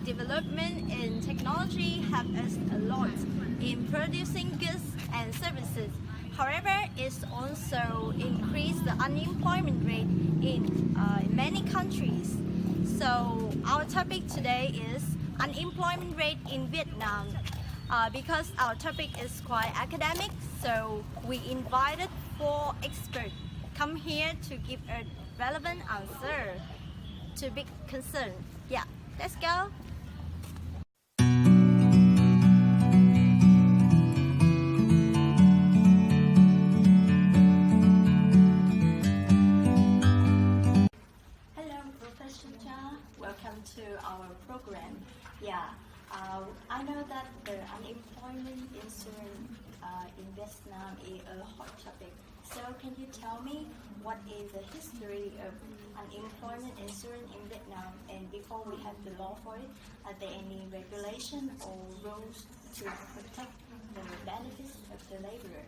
development in technology help us a lot in producing goods and services. However, it's also increased the unemployment rate in many countries. So our topic today is unemployment rate in Vietnam. Because our topic is quite academic, so we invited 4 experts come here to give a relevant answer to big concern. Yeah, let's go. Hello, Professor Cha. Welcome to our program. Yeah, I know that the unemployment insurance in Vietnam is a hot topic. So can you tell me what is the history of unemployment insurance in Vietnam, and before we have the law for it, are there any regulation or rules to protect the benefits of the laborer?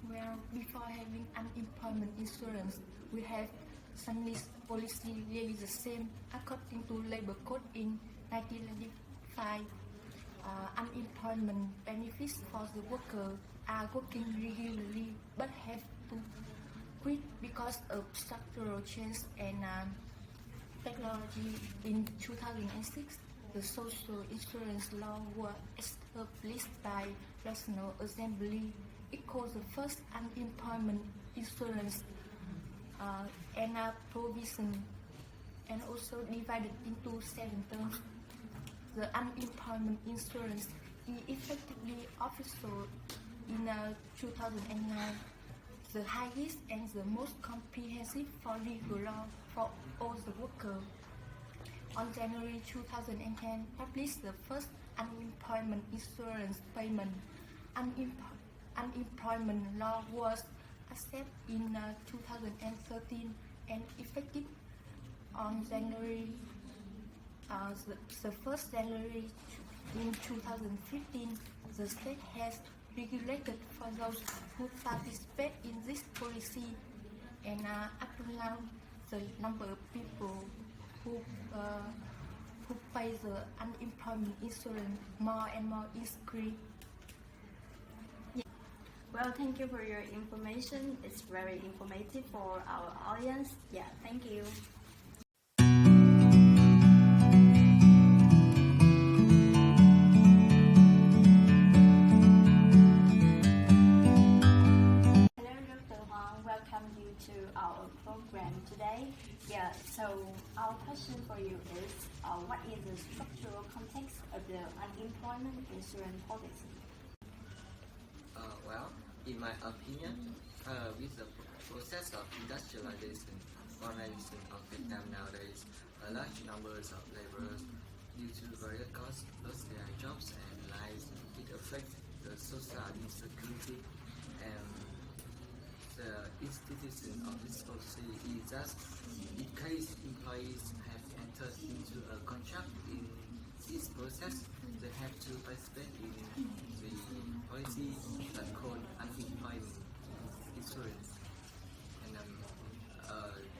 Well, before having unemployment insurance, we have some policy really the same. According to Labor Code in 1995, unemployment benefits for the worker are working regularly but have to quit because of structural change and technology. In 2006, the social insurance law was established by National Assembly. It calls the first unemployment insurance and provision, and also divided into 7 terms. The unemployment insurance is effectively official in 2009, the highest and the most comprehensive for legal law for all the workers. On January 2010, published the first unemployment insurance payment. Unemployment law was accepted in 2013 and effective on January the 1st January in 2015. The state has regulated for those who participate in this policy, and up to now, the number of people who pay the unemployment insurance more and more increasing. Well, thank you for your information. It's very informative for our audience. Yeah, thank you. Hello, Dr. Huang. Welcome you to our program today. Yeah, so our question for you is, what is the structural context of the unemployment insurance policy? Well, in my opinion, with the process of industrialization, modernization of Vietnam nowadays, a large numbers of laborers, due to various causes, lost their jobs and lives. It affects the social insecurity, and the institution of this policy is just in case employees have entered into a contract in this process, they have to participate in the policy that called unemployment insurance. And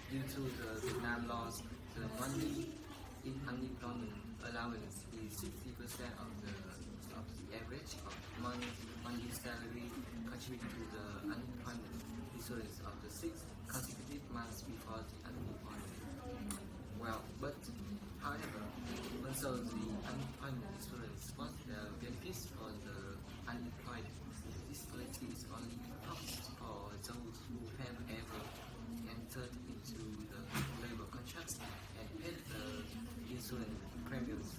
due to the Vietnam laws, the monthly unemployment allowance is 60% of the average of monthly salary contributing to the unemployment insurance of the 6 consecutive months before the unemployment. Well, but however, also the unemployment insurance was the benefits for the unemployed. This policy is only proposed for those who have ever entered into the labor contracts and paid the insurance premiums.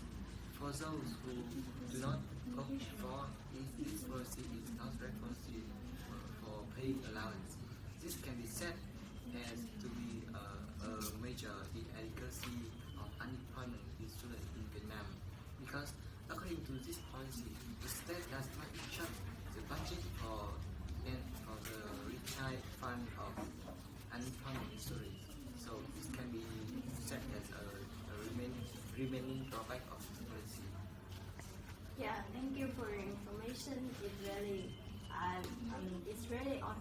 For those who do not opt for this policy is not responsible for paying allowance. This can be said as to be a major inadequacy of unemployment insurance in Vietnam, because according to this policy, the state does not charge the budget for the retired fund of unemployment insurance. So this can be said as a remaining drawback of this policy. Yeah, thank you for your information. It's really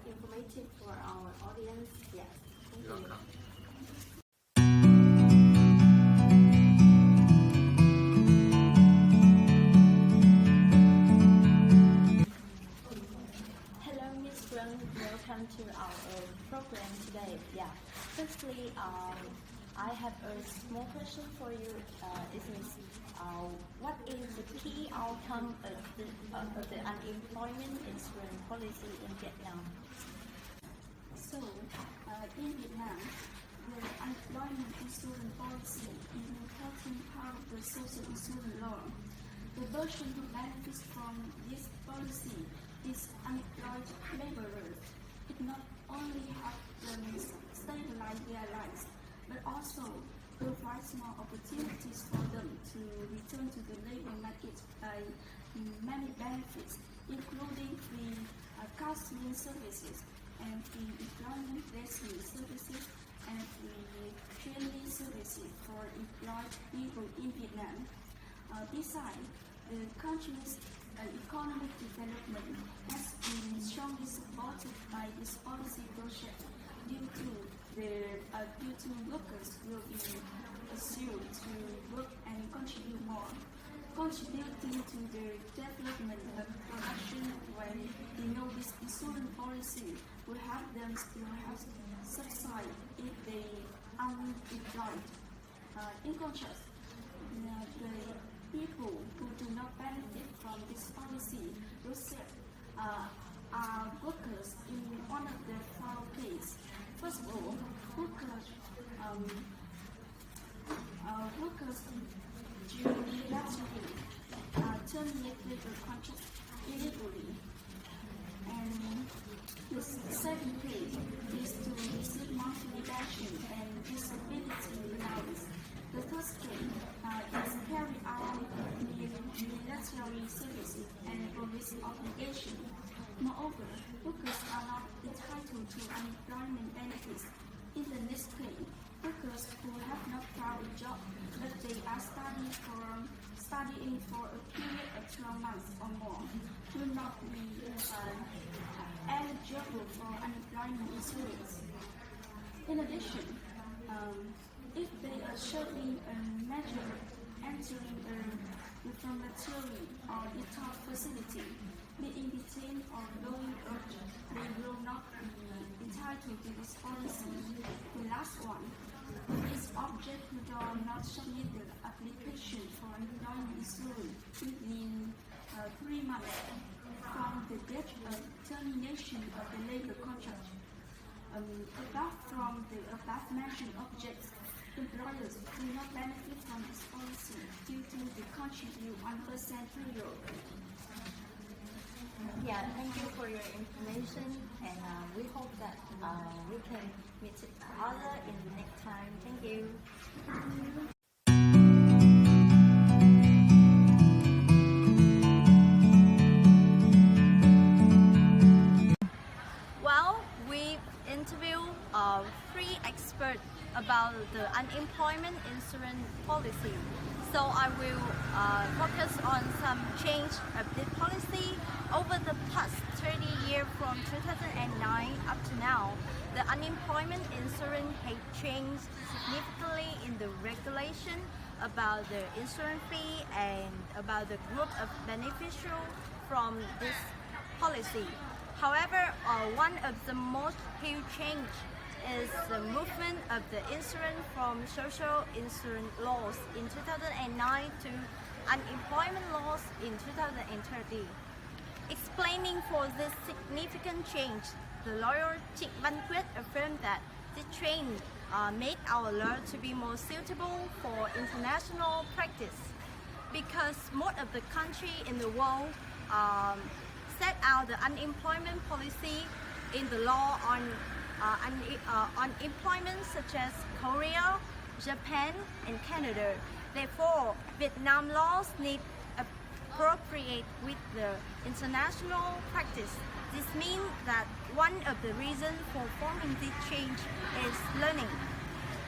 informative for our audience. Yes, thank you. You're welcome. Firstly, I have a small question for you. What is the key outcome of the unemployment insurance policy in Vietnam? So, in Vietnam, the unemployment insurance policy is an important part of the social insurance law. The person who benefits from this policy is unemployed laborers. It not only helps them stabilize their lives, but also provides more opportunities for them to return to the labor market by many benefits, including free counseling services and free employment placement services and free training services for employed people in Vietnam. Besides, the country's economic development has been strongly supported by this policy project due to workers will be assumed to work and contribute more, contributing to the development of production when they know this insurance policy will help them still have subside if they are unemployed. In contrast, the people who do not benefit from this policy are workers in one of the four cases. First of all, workers unilaterally terminate labor contracts illegally. And the second case is to receive monthly pension and disability allowance. The third case is carry out military services and police obligation. Moreover, workers are not entitled to unemployment benefits. In the next case, workers who have not found a job but they are studying for a period of 12 months or more will not be eligible for unemployment insurance. In addition, if they are serving a measure entering a reformatory or detox facility, being detained or going out, they will not be entitled to this policy. The last one is object who do not submit the application for employment insurance within 3 months from the date of termination of the labor contract. Apart from the above-mentioned objects, employers do not benefit from this policy due to the contribute 1% period. Yeah, thank you for your information, and we hope that we can meet each other in the next time. Thank you. Well, we interviewed 3 experts about the unemployment insurance policy. So I will focus on some change of this policy over the past 30 years from 2009 up to now. The unemployment insurance has changed significantly in the regulation about the insurance fee and about the group of beneficiaries from this policy. However, one of the most huge change is the movement of the insurance from social insurance laws in 2009 to unemployment laws in 2030. Explaining for this significant change, the lawyer Trịnh Văn Quyết affirmed that this change made our law to be more suitable for international practice, because most of the countries in the world set out the unemployment policy in the law on employment, such as Korea, Japan, and Canada. Therefore, Vietnam laws need appropriate with the international practice. This means that one of the reasons for forming this change is learning.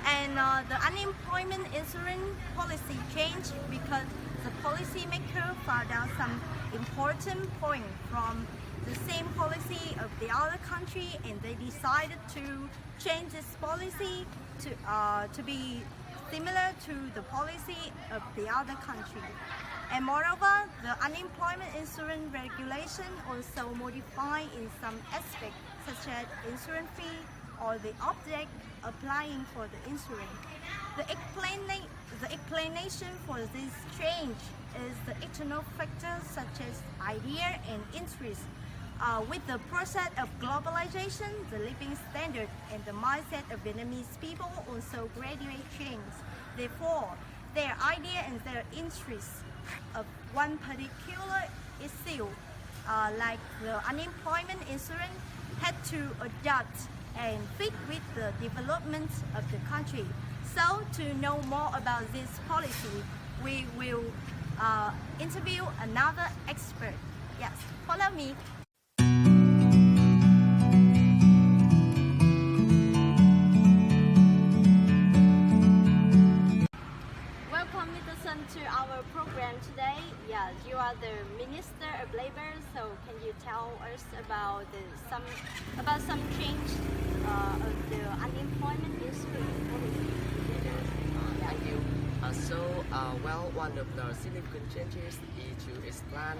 And the unemployment insurance policy changed because the policymaker found out some important points from the same policy of the other country, and they decided to change this policy to be similar to the policy of the other country. And moreover, the unemployment insurance regulation also modified in some aspects, such as insurance fee, or the object applying for the insurance. The explanation for this change is the external factors such as idea and interest. With the process of globalization, the living standard and the mindset of Vietnamese people also gradually change. Therefore, their idea and their interest of one particular issue, like the unemployment insurance, had to adapt and fit with the development of the country. So, to know more about this policy, we will interview another expert. Yes, follow me. Welcome, Mr. Sun, to our program today. Yeah, you are the Minister of Labor, so can you tell us about some change of the unemployment insurance policy? Thank you. One of the significant changes is to expand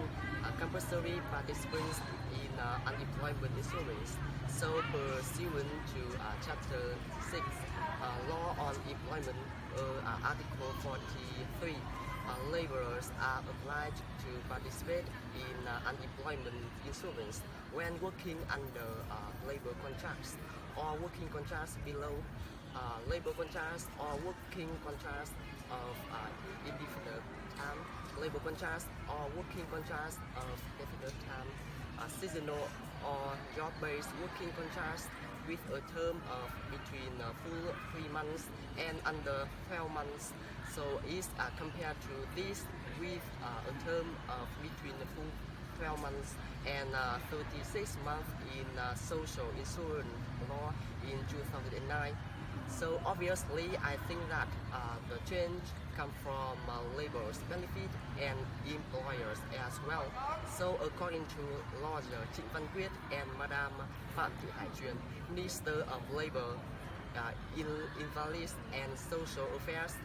compulsory participants in unemployment insurance. So, pursuant to Chapter 6, Law on Employment, Article 43, laborers are obliged to participate in unemployment insurance when working under labor contracts or working contracts below labor contracts or working contracts of indefinite time, labor contracts or working contracts of definite time, seasonal or job-based working contracts with a term of between full 3 months and under 12 months. So is compared to this with a term of between the full 12 months and 36 months in social insurance law in 2009. So obviously, I think that the change comes from labor's benefit and employers as well. So according to Lord Trịnh Văn Quyết and Madam Phạm Thị Hải Truyền, Minister of Labor, Invalid and Social Affairs,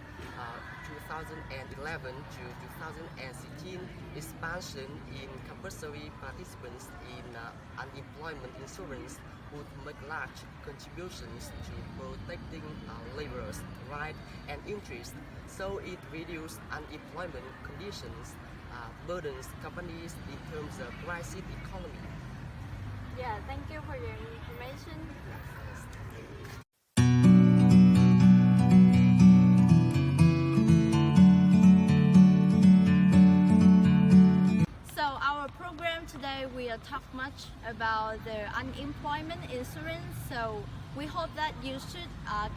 2011 to 2016, expansion in compulsory participants in unemployment insurance would make large contributions to protecting laborers' rights and interests. So it reduces unemployment conditions, burdens companies in terms of crisis economy. Yeah, thank you for your information. Today we will talk much about the unemployment insurance, so we hope that you should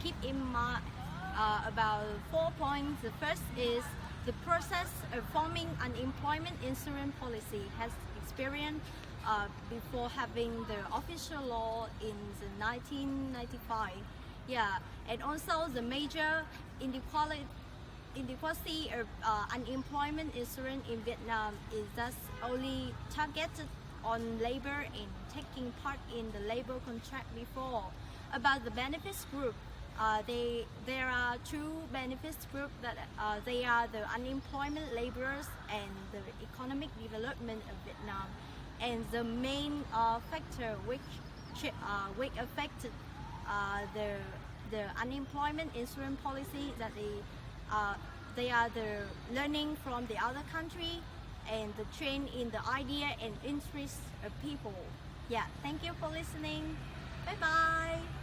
keep in mind about 4 points. The first is the process of forming unemployment insurance policy has experience before having the official law in the 1995. Yeah, and also the major inequality of unemployment insurance in Vietnam is thus only targeted on labor and taking part in the labor contract before. About the benefits group, there are two benefits groups that they are the unemployment laborers and the economic development of Vietnam. And the main factor which affected the unemployment insurance policy that they are the learning from the other country and the change in the idea and interest of people. Yeah, thank you for listening. Bye bye.